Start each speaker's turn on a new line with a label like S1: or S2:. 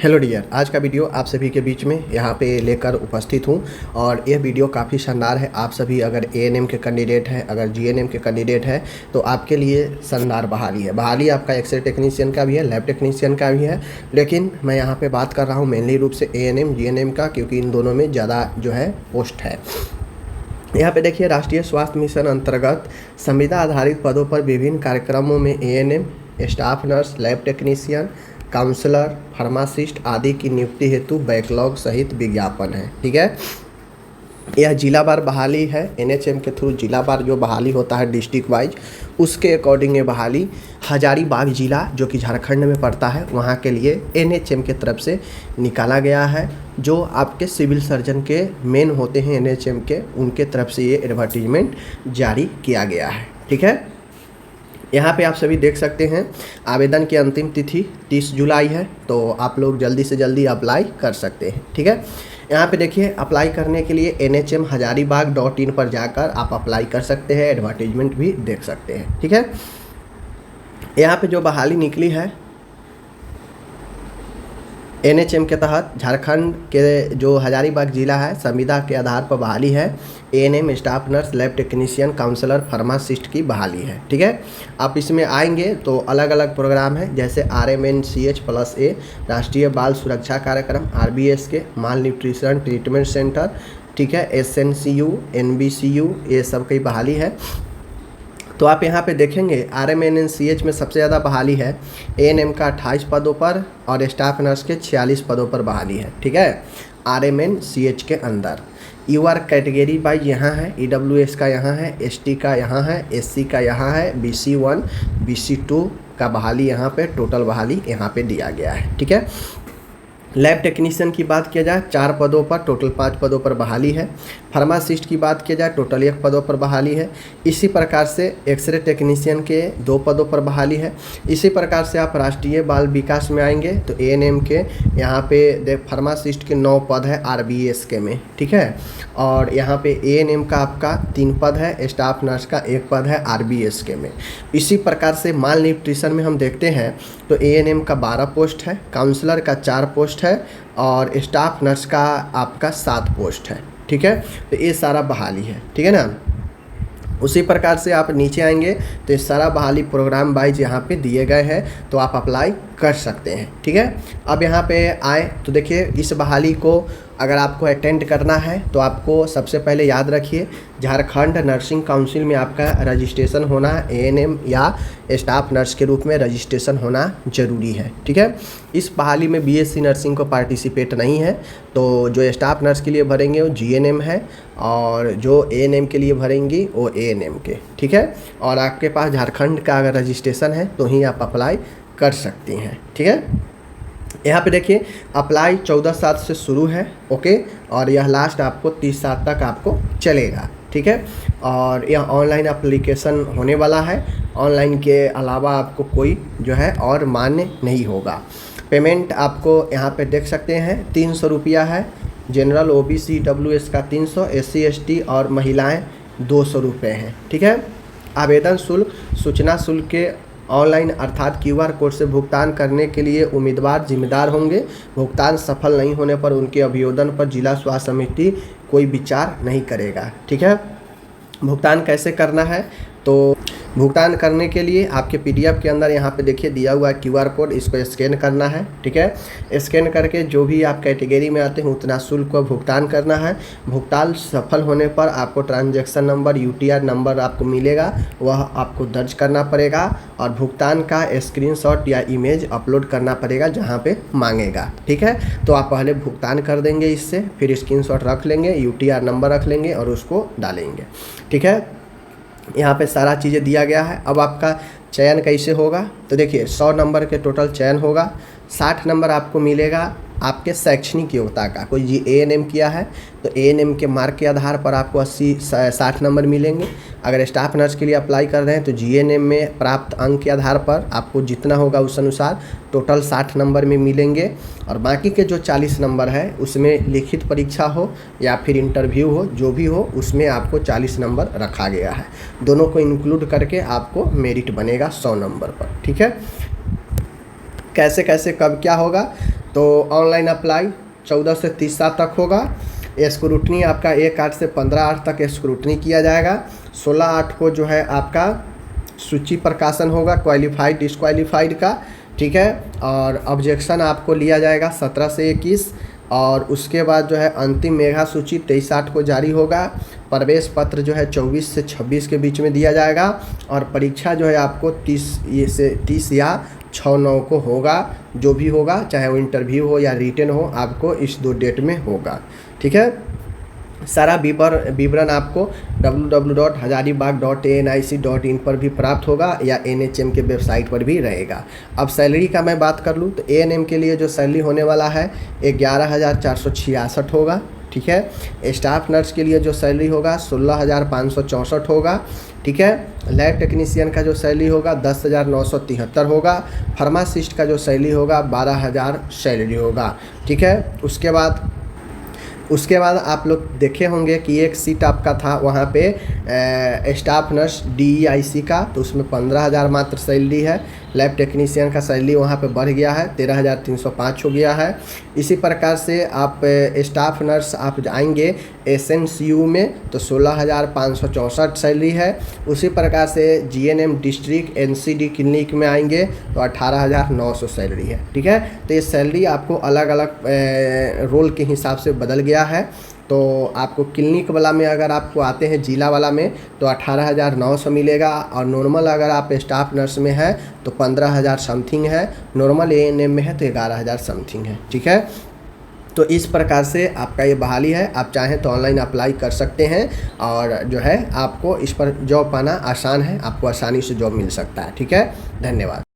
S1: Hello dear, आज का video आप सभी के बीच में यहाँ पे लेकर उपस्थित हूँ और यह वीडियो काफ़ी शानदार है। आप सभी अगर एएनएम के कैंडिडेट हैं, अगर जीएनएम के कैंडिडेट हैं तो आपके लिए शानदार बहाली है। बहाली आपका एक्सरे टेक्नीशियन का भी है, लैब टेक्नीशियन का भी है, लेकिन मैं यहाँ पे बात कर रहा हूँ मेनली रूप से एएनएम जीएनएम का, क्योंकि इन दोनों में ज़्यादा जो है पोस्ट है। यहाँ पे देखिए, राष्ट्रीय स्वास्थ्य मिशन अंतर्गत संविदा आधारित पदों पर विभिन्न कार्यक्रमों में ANM, staff nurse, lab technician, counsellor, pharmacist आदि की नियुक्ति हेतु बैकलॉग सहित विज्ञापन है। ठीक है, यह जिलावार बहाली है। एनएचएम के थ्रू जिलावार जो बहाली होता है डिस्ट्रिक्ट वाइज, उसके अकॉर्डिंग ये बहाली हजारीबाग जिला जो कि झारखंड में पड़ता है वहाँ के लिए एनएचएम के तरफ से निकाला गया है। जो आपके सिविल सर्जन के मेन होते हैं एनएचएम के, उनके तरफ से ये एडवर्टीजमेंट जारी किया गया है। ठीक है, यहाँ पे आप सभी देख सकते हैं आवेदन की अंतिम तिथि 30 जुलाई है, तो आप लोग जल्दी से जल्दी अप्लाई कर सकते हैं। ठीक है, यहाँ पे देखिए, अप्लाई करने के लिए nhmhazaribagh.in पर जाकर आप अप्लाई कर सकते हैं, एडवर्टीजमेंट भी देख सकते हैं। ठीक है, यहाँ पे जो बहाली निकली है एनएचएम के तहत, झारखंड के जो हजारीबाग जिला है, संविदा के आधार पर बहाली है। ANM, staff nurse, lab technician, counsellor, pharmacist की बहाली है। ठीक है, आप इसमें आएंगे तो अलग अलग प्रोग्राम है, जैसे RMNCH+A राष्ट्रीय बाल सुरक्षा कार्यक्रम, RBS के माल न्यूट्रिशन ट्रीटमेंट सेंटर, ठीक है, SNCU, NBCU, ये सब की बहाली है। तो आप यहाँ पे देखेंगे RMNCH में सबसे ज़्यादा बहाली है, एएनएम का 28 पदों पर और स्टाफ नर्स के 46 पदों पर बहाली है। ठीक है, RMNCH के अंदर यूआर कैटेगरी वाइज यहाँ है, EWS का यहाँ है, ST का यहाँ है, SC का यहाँ है, BC1 BC2 का बहाली यहाँ पे, टोटल बहाली यहाँ पे दिया गया है। ठीक है, लैब टेक्नीशियन की बात किया जाए 4 पदों पर, टोटल 5 पदों पर बहाली है। फार्मासिस्ट की बात किया जाए टोटल 1 पदों पर बहाली है। इसी प्रकार से एक्सरे टेक्नीशियन के 2 पदों पर बहाली है। इसी प्रकार से आप राष्ट्रीय बाल विकास में आएंगे तो एएनएम के यहाँ पे फार्मासिस्ट के 9 पद है RBS के में। ठीक है, और यहाँ पे एएनएम का आपका 3 पद है, स्टाफ नर्स का 1 पद है RBS के में। इसी प्रकार से माल न्यूट्रिशन में हम देखते हैं तो एएनएम का 12 पोस्ट है, काउंसलर का 4 पोस्ट है और स्टाफ नर्स का आपका 7 पोस्ट है। ठीक है, तो ये सारा बहाली है। ठीक है ना, उसी प्रकार से आप नीचे आएंगे तो ये सारा बहाली प्रोग्राम वाइज यहाँ पे दिए गए हैं, तो आप अप्लाई कर सकते हैं। ठीक है, अब यहाँ पे आए तो देखिए, इस बहाली को अगर आपको अटेंड करना है तो आपको सबसे पहले याद रखिए झारखंड नर्सिंग काउंसिल में आपका रजिस्ट्रेशन होना, एएनएम या स्टाफ नर्स के रूप में रजिस्ट्रेशन होना ज़रूरी है। ठीक है, इस बहाली में बीएससी नर्सिंग को पार्टिसिपेट नहीं है, तो जो स्टाफ नर्स के लिए भरेंगे वो जीएनएम है और जो एएनएम के लिए भरेंगी वो एएनएम के। ठीक है, और आपके पास झारखंड का अगर रजिस्ट्रेशन है तो ही आप अप्लाई कर सकती हैं। ठीक है, यहाँ पे देखिए अप्लाई 14/7 से शुरू है, ओके, और यह लास्ट आपको 30/7 तक आपको चलेगा। ठीक है, और यह ऑनलाइन एप्लीकेशन होने वाला है, ऑनलाइन के अलावा आपको कोई जो है और मान्य नहीं होगा। पेमेंट आपको यहाँ पे देख सकते हैं 300 रुपया है, जनरल OBC WS का 300, SC ST और महिलाएँ 200 रुपये हैं। ठीक है, आवेदन शुल्क सूचना शुल्क के ऑनलाइन अर्थात QR कोड से भुगतान करने के लिए उम्मीदवार जिम्मेदार होंगे। भुगतान सफल नहीं होने पर उनके अभियोजन पर जिला स्वास्थ्य समिति कोई विचार नहीं करेगा। ठीक है, भुगतान कैसे करना है, तो भुगतान करने के लिए आपके PDF के अंदर यहाँ पे देखिए दिया हुआ है QR कोड, इसको स्कैन करना है। ठीक है, स्कैन करके जो भी आप कैटेगरी में आते हैं उतना शुल्क को भुगतान करना है। भुगतान सफल होने पर आपको ट्रांजैक्शन नंबर UTR नंबर आपको मिलेगा, वह आपको दर्ज करना पड़ेगा और भुगतान का स्क्रीनशॉट या इमेज अपलोड करना पड़ेगा जहाँ पे मांगेगा। ठीक है, तो आप पहले भुगतान कर देंगे इससे, फिर स्क्रीनशॉट रख लेंगे, UTR नंबर रख लेंगे और उसको डालेंगे। ठीक है, यहाँ पे सारा चीज़ें दिया गया है। अब आपका चयन कैसे होगा, तो देखिए 100 नंबर के टोटल चयन होगा। 60 नंबर आपको मिलेगा आपके शैक्षणिक योग्यता का, कोई एएनएम किया है तो एएनएम के मार्क के आधार पर आपको 60 नंबर मिलेंगे। अगर स्टाफ नर्स के लिए अप्लाई कर रहे हैं तो जीएनएम में प्राप्त अंक के आधार पर आपको जितना होगा उस अनुसार टोटल 60 नंबर में मिलेंगे। और बाकी के जो 40 नंबर है उसमें लिखित परीक्षा हो या फिर इंटरव्यू हो, जो भी हो, उसमें आपको 40 नंबर रखा गया है। दोनों को इंक्लूड करके आपको मेरिट बनेगा 100 नंबर पर। ठीक है, कैसे कैसे कब क्या होगा, तो ऑनलाइन अप्लाई 14 से 30/7 तक होगा। स्क्रूटनी आपका 1/8 से 15/8 तक स्क्रूटनी किया जाएगा। 16/8 को जो है आपका सूची प्रकाशन होगा क्वालिफाइड डिसक्वालीफाइड का, ठीक है। और ऑब्जेक्शन आपको लिया जाएगा 17 से 21, और उसके बाद जो है अंतिम मेगा सूची 23/8 को जारी होगा। प्रवेश पत्र जो है 24 से 26 के बीच में दिया जाएगा, और परीक्षा जो है आपको 30 या 6/9 को होगा। जो भी होगा, चाहे वो इंटरव्यू हो या रिटन हो, आपको इस 2 डेट में होगा, ठीक है। सारा विवरण आपको www.hazaribagh.anic.in पर भी प्राप्त होगा या NHM के वेबसाइट पर भी रहेगा। अब सैलरी का मैं बात कर लूँ तो ANM के लिए जो सैलरी होने वाला है 11,466 होगा, ठीक है। स्टाफ नर्स के लिए जो सैलरी होगा 16,564 होगा, ठीक है। लैब टेक्नीशियन का जो सैलरी होगा 10,973 होगा। फार्मासिस्ट का जो सैलरी होगा 12,000 सैलरी होगा, ठीक है। उसके बाद आप लोग देखे होंगे कि एक सीट आपका था वहाँ पे स्टाफ नर्स DEIC का, तो उसमें 15,000 मात्र सैलरी है। लैब टेक्नीशियन का सैलरी वहाँ पे बढ़ गया है, 13,305 हो गया है। इसी प्रकार से आप स्टाफ नर्स आप आएंगे SNCU में तो 16,564 सैलरी है। उसी प्रकार से GNM डिस्ट्रिक्ट NCD क्लिनिक में आएंगे तो 18,900 सैलरी है, ठीक है। तो ये सैलरी आपको अलग अलग रोल के हिसाब से बदल गया है। तो आपको क्लिनिक वाला में अगर आपको आते हैं जिला वाला में तो 18,900 मिलेगा, और नॉर्मल अगर आप स्टाफ नर्स में है तो 15,000 समथिंग है। नॉर्मल ANM में है तो 11,000 समथिंग है, ठीक है। तो इस प्रकार से आपका ये बहाली है। आप चाहें तो ऑनलाइन अप्लाई कर सकते हैं, और जो है आपको इस पर जॉब पाना आसान है, आपको आसानी से जॉब मिल सकता है, ठीक है। धन्यवाद।